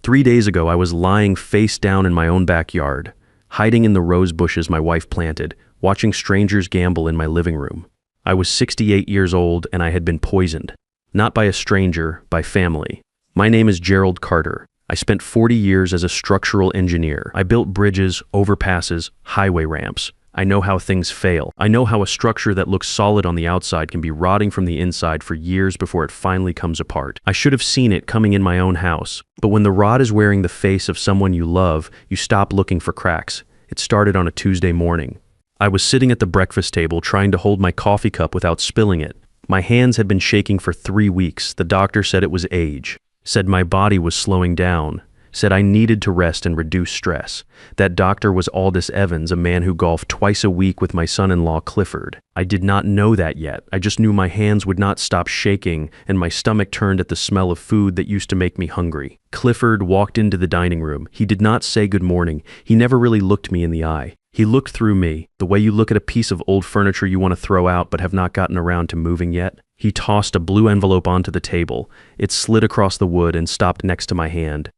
3 days ago, I was lying face down in my own backyard, hiding in the rose bushes my wife planted, watching strangers gamble in my living room. I was 68 years old and I had been poisoned. Not by a stranger, by family. My name is Gerald Carter. I spent 40 years as a structural engineer. I built bridges, overpasses, highway ramps. I know how things fail. I know how a structure that looks solid on the outside can be rotting from the inside for years before it finally comes apart. I should have seen it coming in my own house. But when the rot is wearing the face of someone you love, you stop looking for cracks. It started on a Tuesday morning. I was sitting at the breakfast table trying to hold my coffee cup without spilling it. My hands had been shaking for 3 weeks. The doctor said it was age. Said my body was slowing down. Said I needed to rest and reduce stress. That doctor was Aldous Evans, a man who golfed twice a week with my son-in-law Clifford. I did not know that yet. I just knew my hands would not stop shaking and my stomach turned at the smell of food that used to make me hungry. Clifford walked into the dining room. He did not say good morning. He never really looked me in the eye. He looked through me, the way you look at a piece of old furniture you want to throw out but have not gotten around to moving yet. He tossed a blue envelope onto the table. It slid across the wood and stopped next to my hand.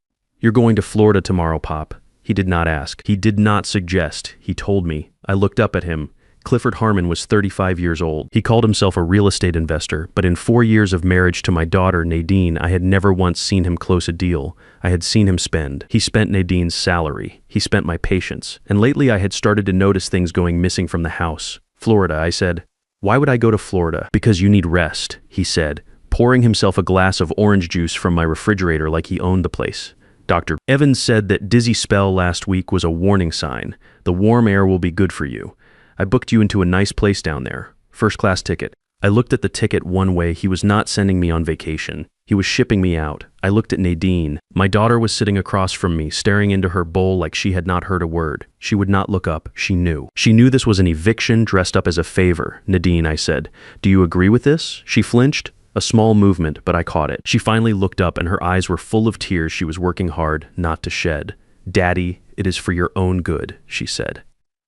"You're going to Florida tomorrow, Pop." He did not ask. He did not suggest. He told me. I looked up at him. Clifford Harmon was 35 years old. He called himself a real estate investor, but in 4 years of marriage to my daughter, Nadine, I had never once seen him close a deal. I had seen him spend. He spent Nadine's salary. He spent my patience. And lately I had started to notice things going missing from the house. "Florida," I said. "Why would I go to Florida?" "Because you need rest," he said, pouring himself a glass of orange juice from my refrigerator like he owned the place. Dr. Evans said that dizzy spell last week was a warning sign. The warm air will be good for you. I booked you into a nice place down there. First-class ticket. I looked at the ticket one way. He was not sending me on vacation. He was shipping me out. I looked at Nadine. My daughter was sitting across from me, staring into her bowl like she had not heard a word. She would not look up. She knew. She knew this was an eviction dressed up as a favor. "Nadine," I said, "do you agree with this?" She flinched. A small movement, but I caught it. She finally looked up and her eyes were full of tears she was working hard not to shed. "Daddy, it is for your own good," she said.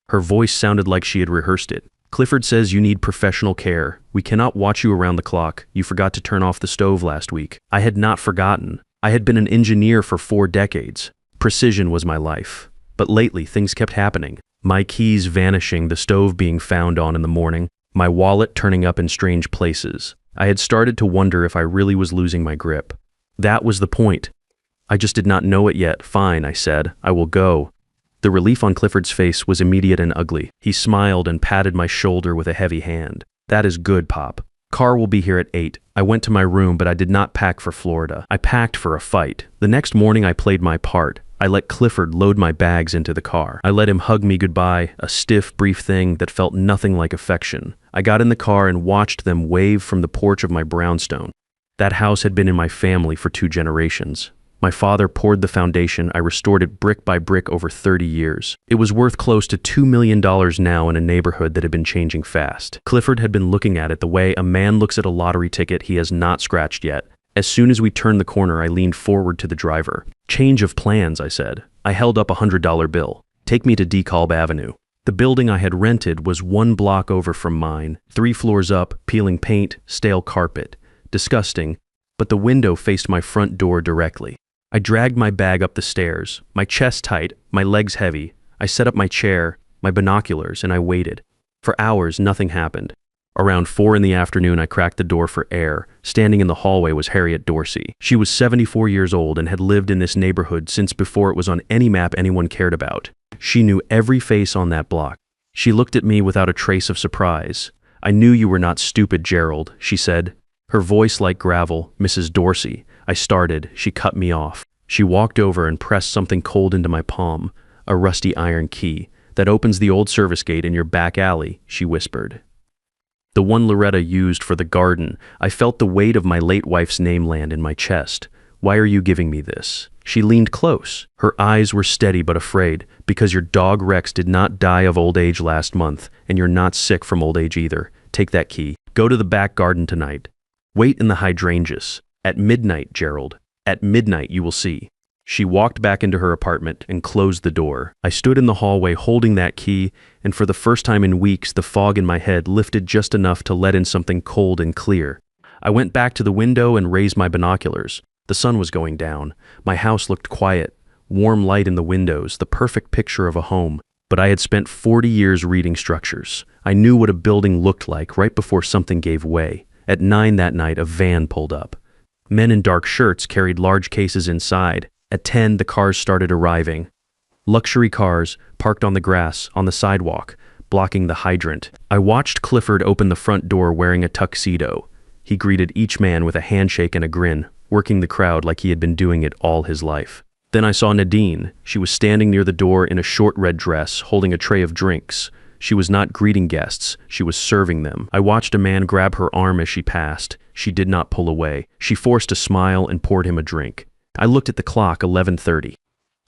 Her voice sounded like she had rehearsed it. "Clifford says you need professional care. We cannot watch you around the clock. You forgot to turn off the stove last week." I had not forgotten. I had been an engineer for 4 decades. Precision was my life. But lately, things kept happening. My keys vanishing, the stove being found on in the morning, my wallet turning up in strange places. I had started to wonder if I really was losing my grip. That was the point. I just did not know it yet. "Fine," I said. "I will go." The relief on Clifford's face was immediate and ugly. He smiled and patted my shoulder with a heavy hand. "That is good, Pop. Car will be here at 8. I went to my room, but I did not pack for Florida. I packed for a fight. The next morning I played my part. I let Clifford load my bags into the car. I let him hug me goodbye, a stiff, brief thing that felt nothing like affection. I got in the car and watched them wave from the porch of my brownstone. That house had been in my family for 2 generations. My father poured the foundation. I restored it brick by brick over 30 years. It was worth close to $2 million now in a neighborhood that had been changing fast. Clifford had been looking at it the way a man looks at a lottery ticket he has not scratched yet. As soon as we turned the corner, I leaned forward to the driver. "Change of plans," I said. I held up a $100 bill. "Take me to DeKalb Avenue." The building I had rented was 1 block over from mine, 3 floors up, peeling paint, stale carpet. Disgusting, but the window faced my front door directly. I dragged my bag up the stairs, my chest tight, my legs heavy. I set up my chair, my binoculars, and I waited. For hours, nothing happened. Around 4 in the afternoon, I cracked the door for air. Standing in the hallway was Harriet Dorsey. She was 74 years old and had lived in this neighborhood since before it was on any map anyone cared about. She knew every face on that block. She looked at me without a trace of surprise. "I knew you were not stupid, Gerald," she said. Her voice like gravel. "Mrs. Dorsey." I started. She cut me off. She walked over and pressed something cold into my palm. "A rusty iron key. That opens the old service gate in your back alley," she whispered. The one Loretta used for the garden. I felt the weight of my late wife's name land in my chest. "Why are you giving me this?" She leaned close. Her eyes were steady but afraid. "Because your dog Rex did not die of old age last month, and you're not sick from old age either. Take that key. Go to the back garden tonight. Wait in the hydrangeas. At midnight, Gerald. At midnight you will see." She walked back into her apartment and closed the door. I stood in the hallway holding that key, and for the first time in weeks, the fog in my head lifted just enough to let in something cold and clear. I went back to the window and raised my binoculars. The sun was going down. My house looked quiet, warm light in the windows, the perfect picture of a home. But I had spent 40 years reading structures. I knew what a building looked like right before something gave way. At 9 that night, a van pulled up. Men in dark shirts carried large cases inside. At 10, the cars started arriving. Luxury cars parked on the grass, on the sidewalk, blocking the hydrant. I watched Clifford open the front door wearing a tuxedo. He greeted each man with a handshake and a grin, working the crowd like he had been doing it all his life. Then I saw Nadine. She was standing near the door in a short red dress, holding a tray of drinks. She was not greeting guests, she was serving them. I watched a man grab her arm as she passed. She did not pull away. She forced a smile and poured him a drink. I looked at the clock, 11:30.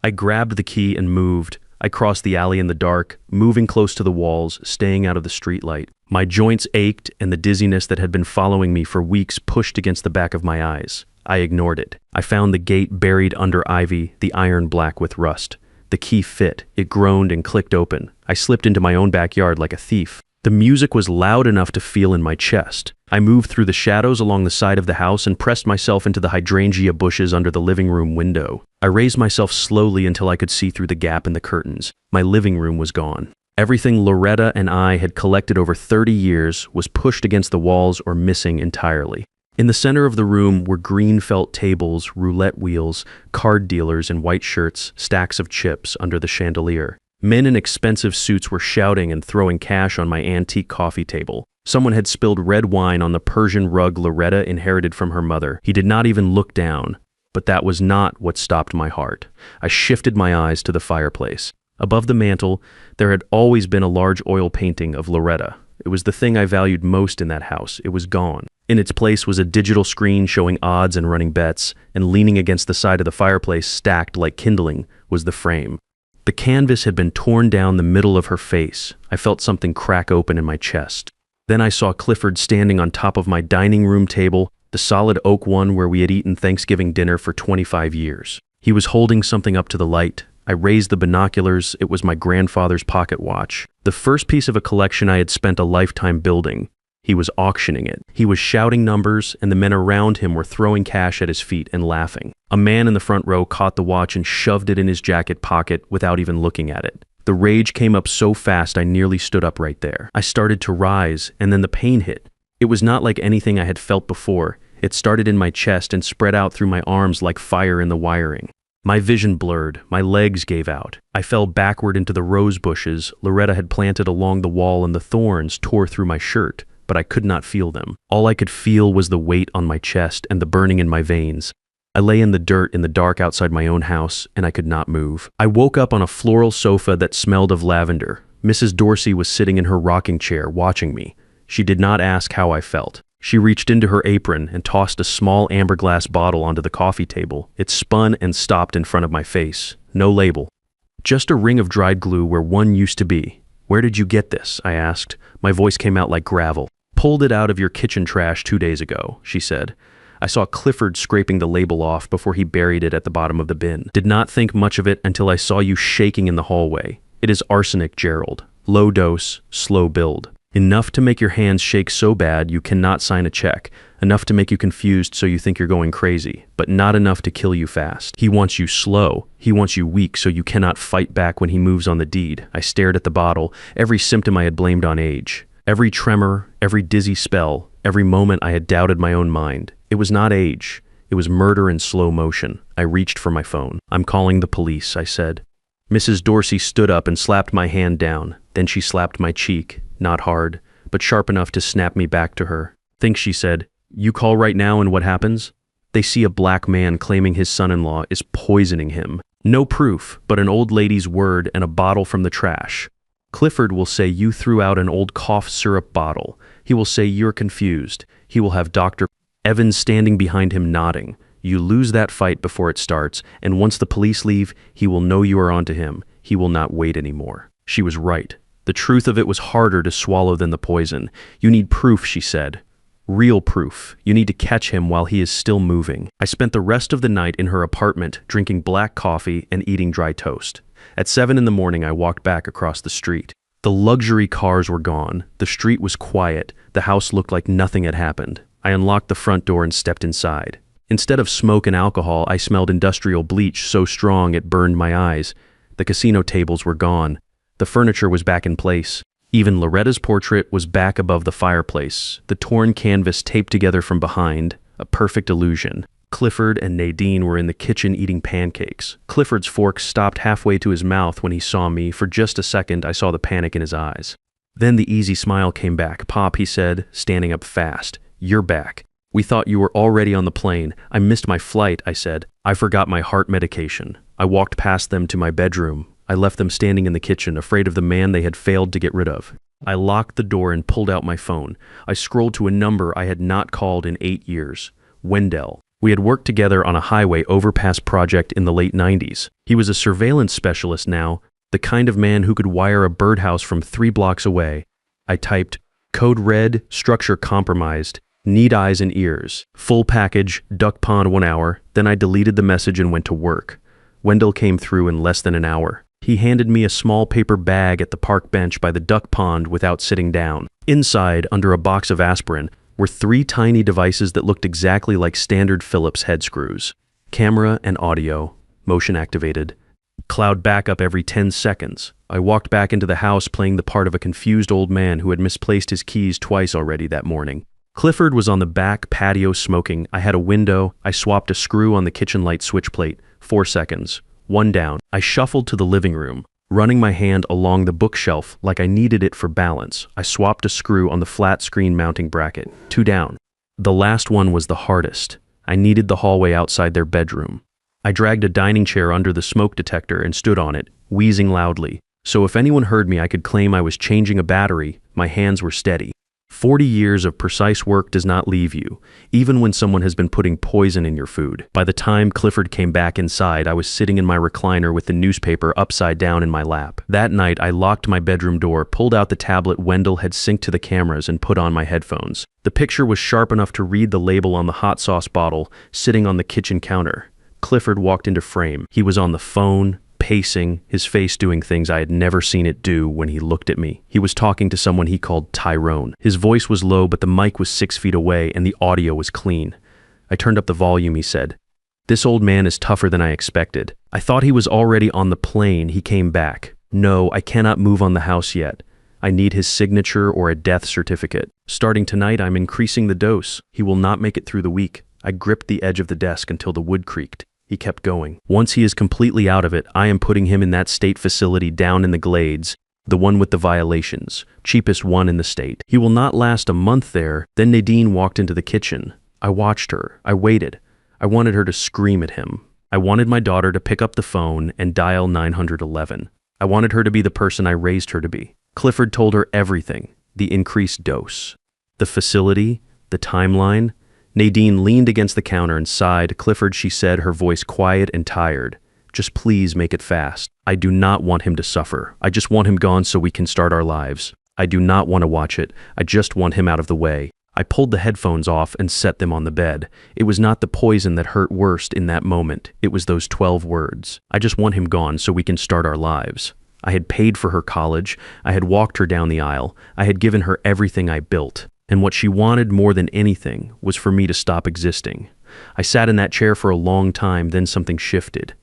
I grabbed the key and moved. I crossed the alley in the dark, moving close to the walls, staying out of the streetlight. My joints ached, and the dizziness that had been following me for weeks pushed against the back of my eyes. I ignored it. I found the gate buried under ivy, the iron black with rust. The key fit. It groaned and clicked open. I slipped into my own backyard like a thief. The music was loud enough to feel in my chest. I moved through the shadows along the side of the house and pressed myself into the hydrangea bushes under the living room window. I raised myself slowly until I could see through the gap in the curtains. My living room was gone. Everything Loretta and I had collected over 30 years was pushed against the walls or missing entirely. In the center of the room were green felt tables, roulette wheels, card dealers in white shirts, stacks of chips under the chandelier. Men in expensive suits were shouting and throwing cash on my antique coffee table. Someone had spilled red wine on the Persian rug Loretta inherited from her mother. He did not even look down. But that was not what stopped my heart. I shifted my eyes to the fireplace. Above the mantel, there had always been a large oil painting of Loretta. It was the thing I valued most in that house. It was gone. In its place was a digital screen showing odds and running bets, and leaning against the side of the fireplace, stacked like kindling, was the frame. The canvas had been torn down the middle of her face. I felt something crack open in my chest. Then I saw Clifford standing on top of my dining room table, the solid oak one where we had eaten Thanksgiving dinner for 25 years. He was holding something up to the light. I raised the binoculars. It was my grandfather's pocket watch, the first piece of a collection I had spent a lifetime building. He was auctioning it. He was shouting numbers, and the men around him were throwing cash at his feet and laughing. A man in the front row caught the watch and shoved it in his jacket pocket without even looking at it. The rage came up so fast I nearly stood up right there. I started to rise, and then the pain hit. It was not like anything I had felt before. It started in my chest and spread out through my arms like fire in the wiring. My vision blurred. My legs gave out. I fell backward into the rose bushes Loretta had planted along the wall, and the thorns tore through my shirt, but I could not feel them. All I could feel was the weight on my chest and the burning in my veins. I lay in the dirt in the dark outside my own house, and I could not move. I woke up on a floral sofa that smelled of lavender. Mrs. Dorsey was sitting in her rocking chair, watching me. She did not ask how I felt. She reached into her apron and tossed a small amber glass bottle onto the coffee table. It spun and stopped in front of my face. No label. Just a ring of dried glue where one used to be. "Where did you get this?" I asked. My voice came out like gravel. "Pulled it out of your kitchen trash 2 days ago," she said. I saw Clifford scraping the label off before he buried it at the bottom of the bin. Did not think much of it until I saw you shaking in the hallway. It is arsenic, Gerald. Low dose, slow build. Enough to make your hands shake so bad you cannot sign a check. Enough to make you confused so you think you're going crazy. But not enough to kill you fast. He wants you slow. He wants you weak so you cannot fight back when he moves on the deed. I stared at the bottle. Every symptom I had blamed on age. Every tremor, every dizzy spell, every moment I had doubted my own mind. It was not age. It was murder in slow motion. I reached for my phone. "I'm calling the police," I said. Mrs. Dorsey stood up and slapped my hand down. Then she slapped my cheek, not hard, but sharp enough to snap me back to her. "Think," she said. "You call right now and what happens? They see a black man claiming his son-in-law is poisoning him. No proof, but an old lady's word and a bottle from the trash. Clifford will say you threw out an old cough syrup bottle. He will say you're confused. He will have Dr. Evans standing behind him nodding. You lose that fight before it starts, and once the police leave, he will know you are onto him. He will not wait anymore." She was right. The truth of it was harder to swallow than the poison. "You need proof," she said. "Real proof. You need to catch him while he is still moving." I spent the rest of the night in her apartment, drinking black coffee and eating dry toast. At 7 in the morning, I walked back across the street. The luxury cars were gone. The street was quiet. The house looked like nothing had happened. I unlocked the front door and stepped inside. Instead of smoke and alcohol, I smelled industrial bleach so strong it burned my eyes. The casino tables were gone. The furniture was back in place. Even Loretta's portrait was back above the fireplace, the torn canvas taped together from behind, a perfect illusion. Clifford and Nadine were in the kitchen eating pancakes. Clifford's fork stopped halfway to his mouth when he saw me. For just a second, I saw the panic in his eyes. Then the easy smile came back. "Pop," he said, standing up fast. "You're back. We thought you were already on the plane. I missed my flight," I said. "I forgot my heart medication." I walked past them to my bedroom. I left them standing in the kitchen, afraid of the man they had failed to get rid of. I locked the door and pulled out my phone. I scrolled to a number I had not called in 8 years. Wendell. We had worked together on a highway overpass project in the late 90s. He was a surveillance specialist now, the kind of man who could wire a birdhouse from 3 blocks away. I typed, "Code red, structure compromised, need eyes and ears, full package, duck pond 1 hour." Then I deleted the message and went to work. Wendell came through in less than an hour. He handed me a small paper bag at the park bench by the duck pond without sitting down. Inside, under a box of aspirin, were 3 tiny devices that looked exactly like standard Phillips head screws. Camera and audio, motion activated. Cloud backup every 10 seconds. I walked back into the house playing the part of a confused old man who had misplaced his keys twice already that morning. Clifford was on the back patio smoking. I had a window. I swapped a screw on the kitchen light switch plate. 4 seconds. 1 down. I shuffled to the living room, running my hand along the bookshelf like I needed it for balance. I swapped a screw on the flat screen mounting bracket. 2 down. The last one was the hardest. I needed the hallway outside their bedroom. I dragged a dining chair under the smoke detector and stood on it, wheezing loudly. So if anyone heard me, I could claim I was changing a battery. My hands were steady. 40 years of precise work does not leave you, even when someone has been putting poison in your food. By the time Clifford came back inside, I was sitting in my recliner with the newspaper upside down in my lap. That night, I locked my bedroom door, pulled out the tablet Wendell had synced to the cameras, and put on my headphones. The picture was sharp enough to read the label on the hot sauce bottle, sitting on the kitchen counter. Clifford walked into frame. He was on the phone, pacing, his face doing things I had never seen it do when he looked at me. He was talking to someone he called Tyrone. His voice was low, but the mic was 6 feet away and the audio was clean. I turned up the volume, he said. "This old man is tougher than I expected. I thought he was already on the plane. He came back. No, I cannot move on the house yet. I need his signature or a death certificate. Starting tonight, I'm increasing the dose. He will not make it through the week." I gripped the edge of the desk until the wood creaked. He kept going. "Once he is completely out of it, I am putting him in that state facility down in the Glades, the one with the violations, cheapest one in the state. He will not last a month there." Then Nadine walked into the kitchen. I watched her. I waited. I wanted her to scream at him. I wanted my daughter to pick up the phone and dial 911. I wanted her to be the person I raised her to be. Clifford told her everything, the increased dose, the facility, the timeline. Nadine leaned against the counter and sighed. "Clifford," she said, her voice quiet and tired. "Just please make it fast. I do not want him to suffer. I just want him gone so we can start our lives. I do not want to watch it. I just want him out of the way." I pulled the headphones off and set them on the bed. It was not the poison that hurt worst in that moment. It was those 12 words. I just want him gone so we can start our lives. I had paid for her college. I had walked her down the aisle. I had given her everything I built. And what she wanted more than anything was for me to stop existing. I sat in that chair for a long time, then something shifted.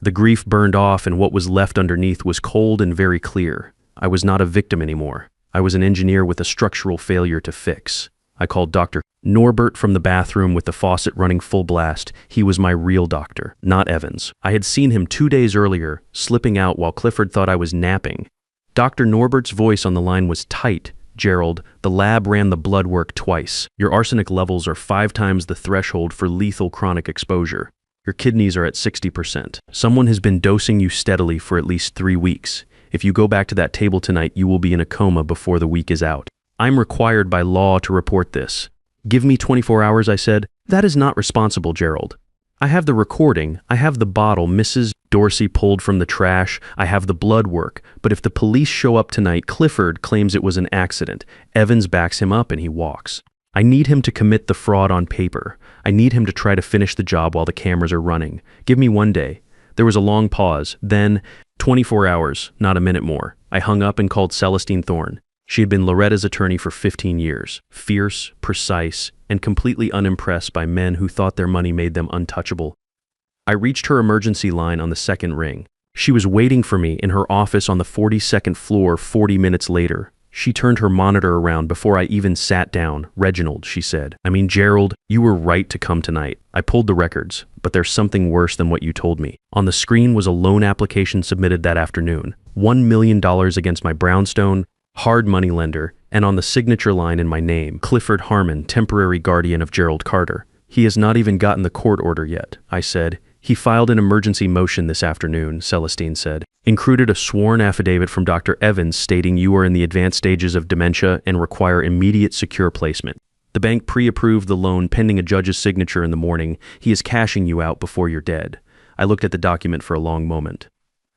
The grief burned off, and what was left underneath was cold and very clear. I was not a victim anymore. I was an engineer with a structural failure to fix. I called Dr. Norbert from the bathroom with the faucet running full blast. He was my real doctor, not Evans. I had seen him 2 days earlier, slipping out while Clifford thought I was napping. Dr. Norbert's voice on the line was tight. "Gerald, the lab ran the blood work twice. Your arsenic levels are 5 times the threshold for lethal chronic exposure. Your kidneys are at 60%. Someone has been dosing you steadily for at least 3 weeks. If you go back to that table tonight, you will be in a coma before the week is out. I'm required by law to report this." "Give me 24 hours, I said. "That is not responsible, Gerald. I have the recording. I have the bottle Mrs. Dorsey pulled from the trash. I have the blood work. But if the police show up tonight, Clifford claims it was an accident. Evans backs him up and he walks. I need him to commit the fraud on paper. I need him to try to finish the job while the cameras are running. Give me 1 day." There was a long pause. Then, 24 hours, not a minute more. I hung up and called Celestine Thorne. She had been Loretta's attorney for 15 years, fierce, precise, and completely unimpressed by men who thought their money made them untouchable. I reached her emergency line on the second ring. She was waiting for me in her office on the 42nd floor 40 minutes later. She turned her monitor around before I even sat down. "Reginald," she said. "Gerald, you were right to come tonight. I pulled the records, but there's something worse than what you told me." On the screen was a loan application submitted that afternoon. $1 million against my brownstone, hard money lender, and on the signature line in my name, Clifford Harmon, temporary guardian of Gerald Carter. "He has not even gotten the court order yet," I said. "He filed an emergency motion this afternoon," Celestine said. "Included a sworn affidavit from Dr. Evans stating you are in the advanced stages of dementia and require immediate secure placement. The bank pre-approved the loan pending a judge's signature in the morning. He is cashing you out before you're dead." I looked at the document for a long moment.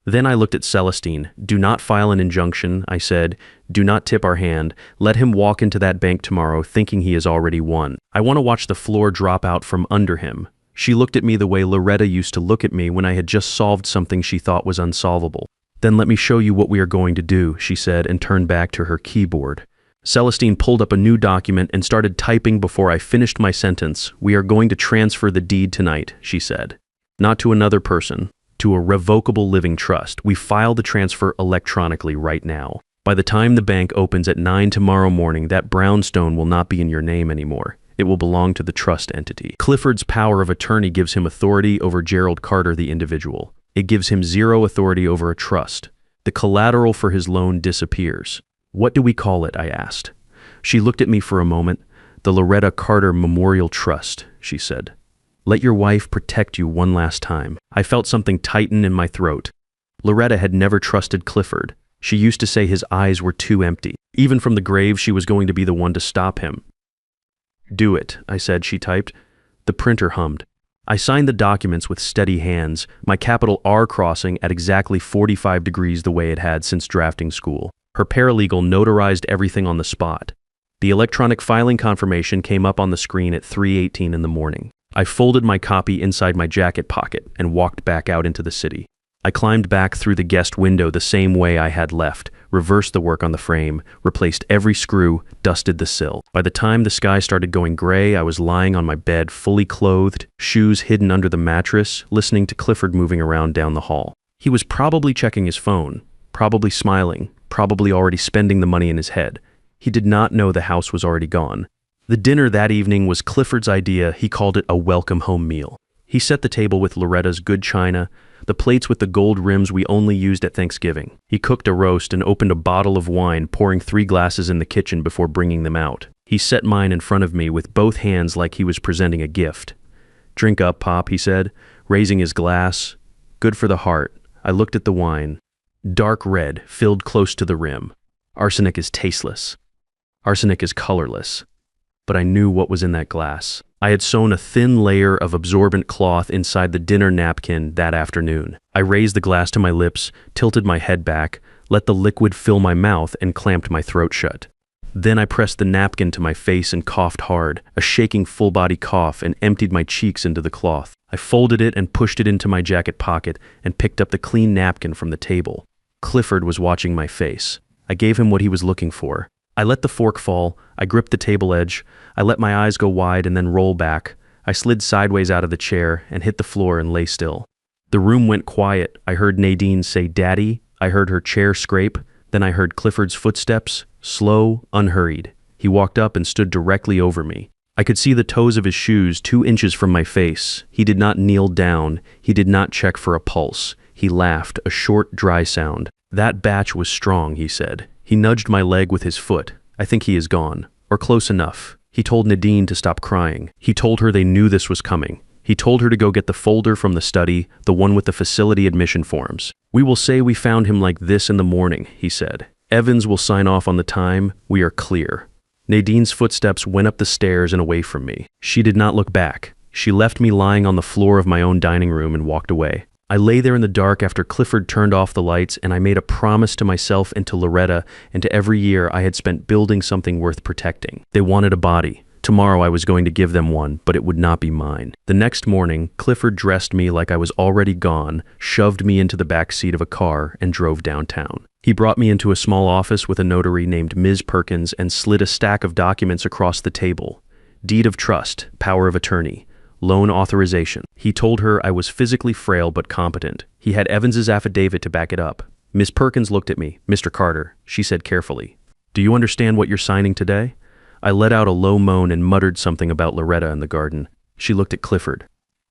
Then I looked at Celestine. "Do not file an injunction," I said. "Do not tip our hand. Let him walk into that bank tomorrow thinking he has already won. I want to watch the floor drop out from under him." She looked at me the way Loretta used to look at me when I had just solved something she thought was unsolvable. "Then let me show you what we are going to do," she said, and turned back to her keyboard. Celestine pulled up a new document and started typing before I finished my sentence. "We are going to transfer the deed tonight," she said. "Not to another person, to a revocable living trust. We file the transfer electronically right now. By the time the bank opens at 9 tomorrow morning, that brownstone will not be in your name anymore. It will belong to the trust entity. Clifford's power of attorney gives him authority over Gerald Carter, the individual. It gives him zero authority over a trust. The collateral for his loan disappears." "What do we call it?" I asked. She looked at me for a moment. "The Loretta Carter Memorial Trust," she said. "Let your wife protect you one last time." I felt something tighten in my throat. Loretta had never trusted Clifford. She used to say his eyes were too empty. Even from the grave, she was going to be the one to stop him. "Do it," I said. She typed. The printer hummed. I signed the documents with steady hands, my capital R crossing at exactly 45 degrees the way it had since drafting school. Her paralegal notarized everything on the spot. The electronic filing confirmation came up on the screen at 3:18 in the morning. I folded my copy inside my jacket pocket and walked back out into the city. I climbed back through the guest window the same way I had left, reversed the work on the frame, replaced every screw, dusted the sill. By the time the sky started going gray, I was lying on my bed, fully clothed, shoes hidden under the mattress, listening to Clifford moving around down the hall. He was probably checking his phone, probably smiling, probably already spending the money in his head. He did not know the house was already gone. The dinner that evening was Clifford's idea. He called it a welcome home meal. He set the table with Loretta's good china, the plates with the gold rims we only used at Thanksgiving. He cooked a roast and opened a bottle of wine, pouring 3 glasses in the kitchen before bringing them out. He set mine in front of me with both hands like he was presenting a gift. "Drink up, Pop," he said, raising his glass. "Good for the heart." I looked at the wine. Dark red, filled close to the rim. Arsenic is tasteless. Arsenic is colorless. But I knew what was in that glass. I had sewn a thin layer of absorbent cloth inside the dinner napkin that afternoon. I raised the glass to my lips, tilted my head back, let the liquid fill my mouth, and clamped my throat shut. Then I pressed the napkin to my face and coughed hard, a shaking full-body cough, and emptied my cheeks into the cloth. I folded it and pushed it into my jacket pocket and picked up the clean napkin from the table. Clifford was watching my face. I gave him what he was looking for. I let the fork fall, I gripped the table edge, I let my eyes go wide and then roll back. I slid sideways out of the chair and hit the floor and lay still. The room went quiet. I heard Nadine say, "Daddy." I heard her chair scrape. Then I heard Clifford's footsteps, slow, unhurried. He walked up and stood directly over me. I could see the toes of his shoes 2 inches from my face. He did not kneel down. He did not check for a pulse. He laughed, a short, dry sound. "That batch was strong," he said. He nudged my leg with his foot. "I think he is gone. Or close enough." He told Nadine to stop crying. He told her they knew this was coming. He told her to go get the folder from the study, the one with the facility admission forms. "We will say we found him like this in the morning," he said. "Evans will sign off on the time. We are clear." Nadine's footsteps went up the stairs and away from me. She did not look back. She left me lying on the floor of my own dining room and walked away. I lay there in the dark after Clifford turned off the lights, and I made a promise to myself and to Loretta and to every year I had spent building something worth protecting. They wanted a body. Tomorrow I was going to give them one, but it would not be mine. The next morning, Clifford dressed me like I was already gone, shoved me into the back seat of a car, and drove downtown. He brought me into a small office with a notary named Ms. Perkins and slid a stack of documents across the table. Deed of trust, power of attorney, loan authorization. He told her I was physically frail but competent. He had Evans's affidavit to back it up. Miss Perkins looked at me. "Mr. Carter," she said carefully. "Do you understand what you're signing today?" I let out a low moan and muttered something about Loretta in the garden. She looked at Clifford.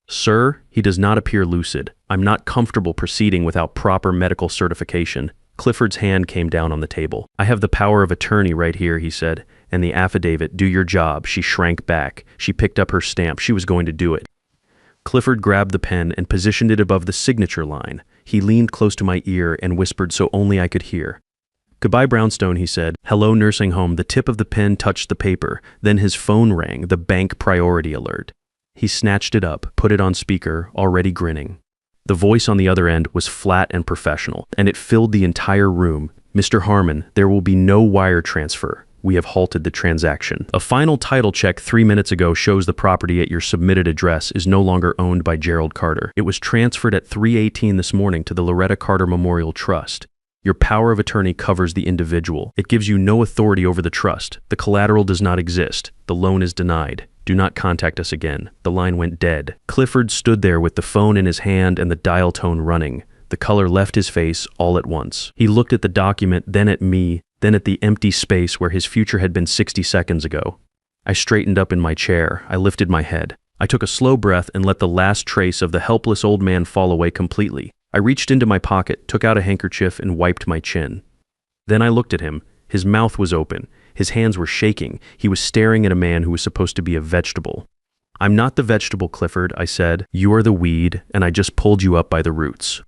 "Sir, he does not appear lucid. I'm not comfortable proceeding without proper medical certification." Clifford's hand came down on the table. "I have the power of attorney right here," he said, "and the affidavit. Do your job." She shrank back. She picked up her stamp. She was going to do it. Clifford grabbed the pen and positioned it above the signature line. He leaned close to my ear and whispered so only I could hear. "Goodbye, Brownstone," he said. "Hello, nursing home." The tip of the pen touched the paper. Then his phone rang, the bank priority alert. He snatched it up, put it on speaker, already grinning. The voice on the other end was flat and professional, and it filled the entire room. "Mr. Harmon, there will be no wire transfer. We have halted the transaction. A final title check 3 minutes ago shows the property at your submitted address is no longer owned by Gerald Carter. It was transferred at 3:18 this morning to the Loretta Carter Memorial Trust. Your power of attorney covers the individual. It gives you no authority over the trust. The collateral does not exist. The loan is denied. Do not contact us again." The line went dead. Clifford stood there with the phone in his hand and the dial tone running. The color left his face all at once. He looked at the document, then at me, then at the empty space where his future had been 60 seconds ago. I straightened up in my chair. I lifted my head. I took a slow breath and let the last trace of the helpless old man fall away completely. I reached into my pocket, took out a handkerchief, and wiped my chin. Then I looked at him. His mouth was open. His hands were shaking. He was staring at a man who was supposed to be a vegetable. "I'm not the vegetable, Clifford," I said. "You are the weed, and I just pulled you up by the roots."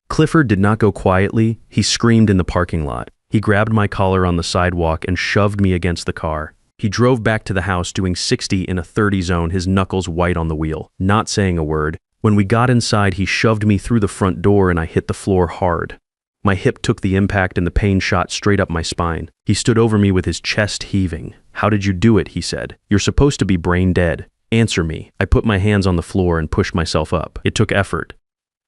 Clifford did not go quietly. He screamed in the parking lot. He grabbed my collar on the sidewalk and shoved me against the car. He drove back to the house doing 60 in a 30 zone, his knuckles white on the wheel, not saying a word. When we got inside, he shoved me through the front door and I hit the floor hard. My hip took the impact and the pain shot straight up my spine. He stood over me with his chest heaving. "How did you do it?" he said. "You're supposed to be brain dead. Answer me." I put my hands on the floor and pushed myself up. It took effort.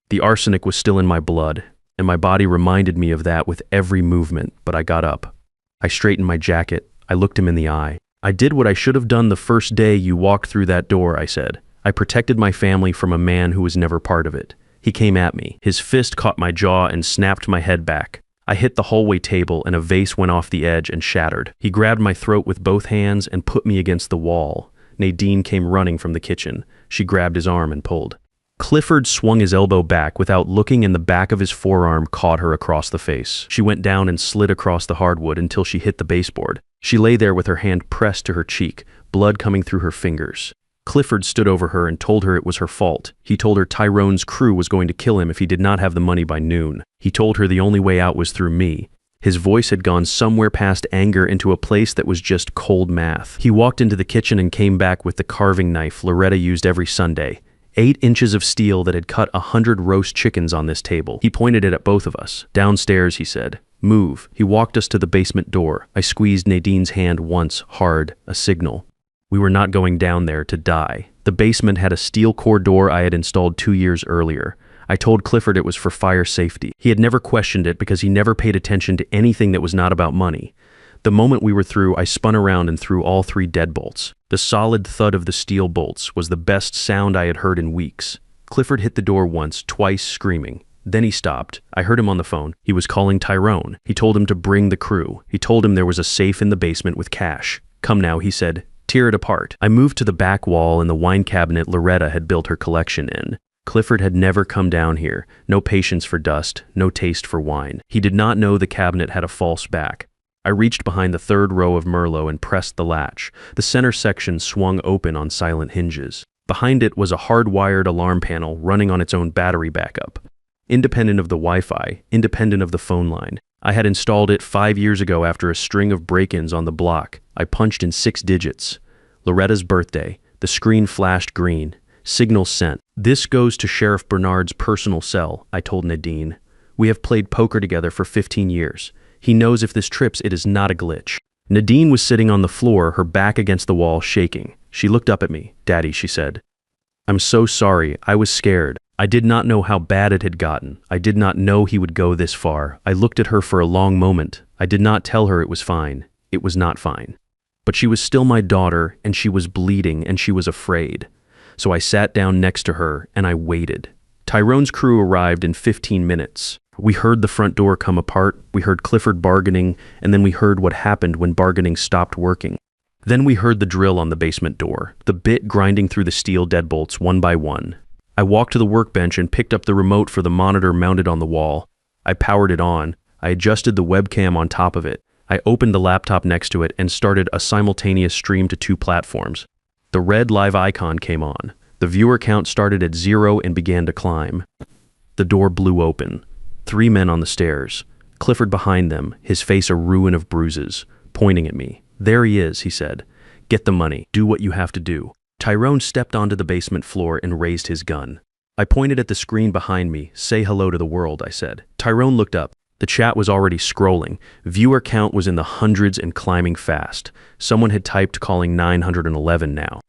The arsenic was still in my blood, and my body reminded me of that with every movement, but I got up. I straightened my jacket. I looked him in the eye. "I did what I should have done the first day you walked through that door," I said. "I protected my family from a man who was never part of it." He came at me. His fist caught my jaw and snapped my head back. I hit the hallway table and a vase went off the edge and shattered. He grabbed my throat with both hands and put me against the wall. Nadine came running from the kitchen. She grabbed his arm and pulled. Clifford swung his elbow back without looking and the back of his forearm caught her across the face. She went down and slid across the hardwood until she hit the baseboard. She lay there with her hand pressed to her cheek, blood coming through her fingers. Clifford stood over her and told her it was her fault. He told her Tyrone's crew was going to kill him if he did not have the money by noon. He told her the only way out was through me. His voice had gone somewhere past anger into a place that was just cold math. He walked into the kitchen and came back with the carving knife Loretta used every Sunday. 8 inches of steel that had cut 100 roast chickens on this table. He pointed it at both of us. "Downstairs," he said. "Move." He walked us to the basement door. I squeezed Nadine's hand once, hard, a signal. We were not going down there to die. The basement had a steel core door I had installed 2 years earlier. I told Clifford it was for fire safety. He had never questioned it because he never paid attention to anything that was not about money. The moment we were through, I spun around and threw all 3 deadbolts. The solid thud of the steel bolts was the best sound I had heard in weeks. Clifford hit the door once, twice, screaming. Then he stopped. I heard him on the phone. He was calling Tyrone. He told him to bring the crew. He told him there was a safe in the basement with cash. "Come now," he said. "Tear it apart." I moved to the back wall and the wine cabinet Loretta had built her collection in. Clifford had never come down here. No patience for dust, no taste for wine. He did not know the cabinet had a false back. I reached behind the 3rd row of Merlot and pressed the latch. The center section swung open on silent hinges. Behind it was a hardwired alarm panel running on its own battery backup. Independent of the Wi-Fi, independent of the phone line. I had installed it 5 years ago after a string of break-ins on the block. I punched in 6 digits. Loretta's birthday. The screen flashed green. Signal sent. "This goes to Sheriff Bernard's personal cell," I told Nadine. "We have played poker together for 15 years. He knows if this trips, it is not a glitch." Nadine was sitting on the floor, her back against the wall, shaking. She looked up at me. "Daddy," she said. "I'm so sorry. I was scared. I did not know how bad it had gotten. I did not know he would go this far. I looked at her for a long moment. I did not tell her it was fine. It was not fine. But she was still my daughter, and she was bleeding, and she was afraid. So I sat down next to her, and I waited. Tyrone's crew arrived in 15 minutes. We heard the front door come apart, we heard Clifford bargaining, and then we heard what happened when bargaining stopped working. Then we heard the drill on the basement door, the bit grinding through the steel deadbolts one by one. I walked to the workbench and picked up the remote for the monitor mounted on the wall. I powered it on. I adjusted the webcam on top of it. I opened the laptop next to it and started a simultaneous stream to 2 platforms. The red live icon came on. The viewer count started at 0 and began to climb. The door blew open. 3 men on the stairs. Clifford behind them, his face a ruin of bruises, pointing at me. "There he is," he said. "Get the money. Do what you have to do." Tyrone stepped onto the basement floor and raised his gun. I pointed at the screen behind me. "Say hello to the world," I said. Tyrone looked up. The chat was already scrolling. Viewer count was in the hundreds and climbing fast. Someone had typed calling 911 now.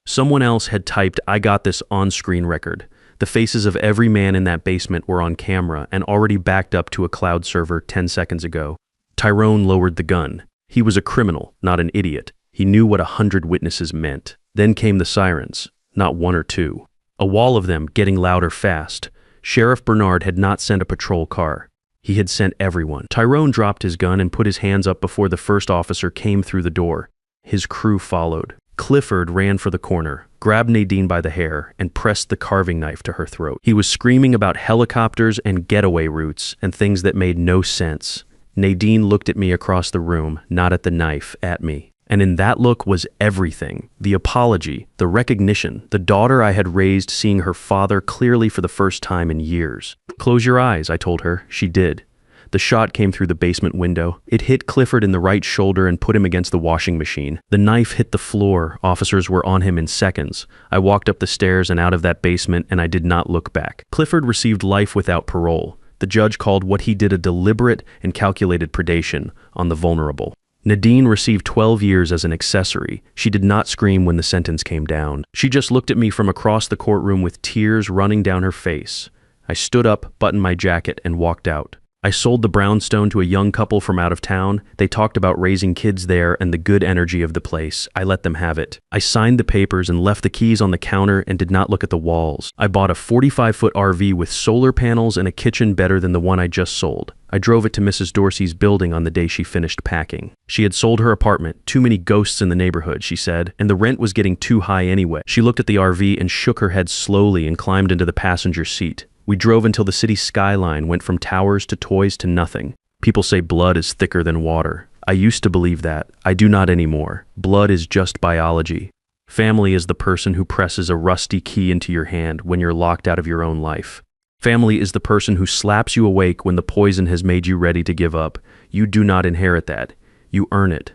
Someone else had typed, "I got this on-screen record." The faces of every man in that basement were on camera and already backed up to a cloud server 10 seconds ago. Tyrone lowered the gun. He was a criminal, not an idiot. He knew what 100 witnesses meant. Then came the sirens, not 1 or 2. A wall of them, getting louder fast. Sheriff Bernard had not sent a patrol car. He had sent everyone. Tyrone dropped his gun and put his hands up before the first officer came through the door. His crew followed. Clifford ran for the corner, grabbed Nadine by the hair, and pressed the carving knife to her throat. He was screaming about helicopters and getaway routes and things that made no sense. Nadine looked at me across the room, not at the knife, at me. And in that look was everything. The apology, the recognition, the daughter I had raised seeing her father clearly for the first time in years. "Close your eyes," I told her. She did. The shot came through the basement window. It hit Clifford in the right shoulder and put him against the washing machine. The knife hit the floor. Officers were on him in seconds. I walked up the stairs and out of that basement, and I did not look back. Clifford received life without parole. The judge called what he did a deliberate and calculated predation on the vulnerable. Nadine received 12 years as an accessory. She did not scream when the sentence came down. She just looked at me from across the courtroom with tears running down her face. I stood up, buttoned my jacket, and walked out. I sold the brownstone to a young couple from out of town. They talked about raising kids there and the good energy of the place. I let them have it. I signed the papers and left the keys on the counter and did not look at the walls. I bought a 45-foot RV with solar panels and a kitchen better than the one I just sold. I drove it to Mrs. Dorsey's building on the day she finished packing. She had sold her apartment. Too many ghosts in the neighborhood, she said, and the rent was getting too high anyway. She looked at the RV and shook her head slowly and climbed into the passenger seat. We drove until the city skyline went from towers to toys to nothing. People say blood is thicker than water. I used to believe that. I do not anymore. Blood is just biology. Family is the person who presses a rusty key into your hand when you're locked out of your own life. Family is the person who slaps you awake when the poison has made you ready to give up. You do not inherit that. You earn it.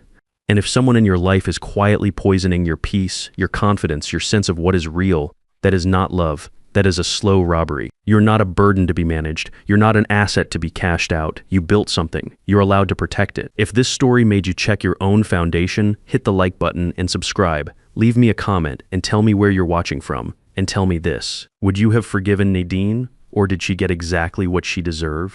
And if someone in your life is quietly poisoning your peace, your confidence, your sense of what is real, that is not love. That is a slow robbery. You're not a burden to be managed. You're not an asset to be cashed out. You built something. You're allowed to protect it. If this story made you check your own foundation, hit the like button and subscribe. Leave me a comment and tell me where you're watching from. And tell me this. Would you have forgiven Nadine, or did she get exactly what she deserved?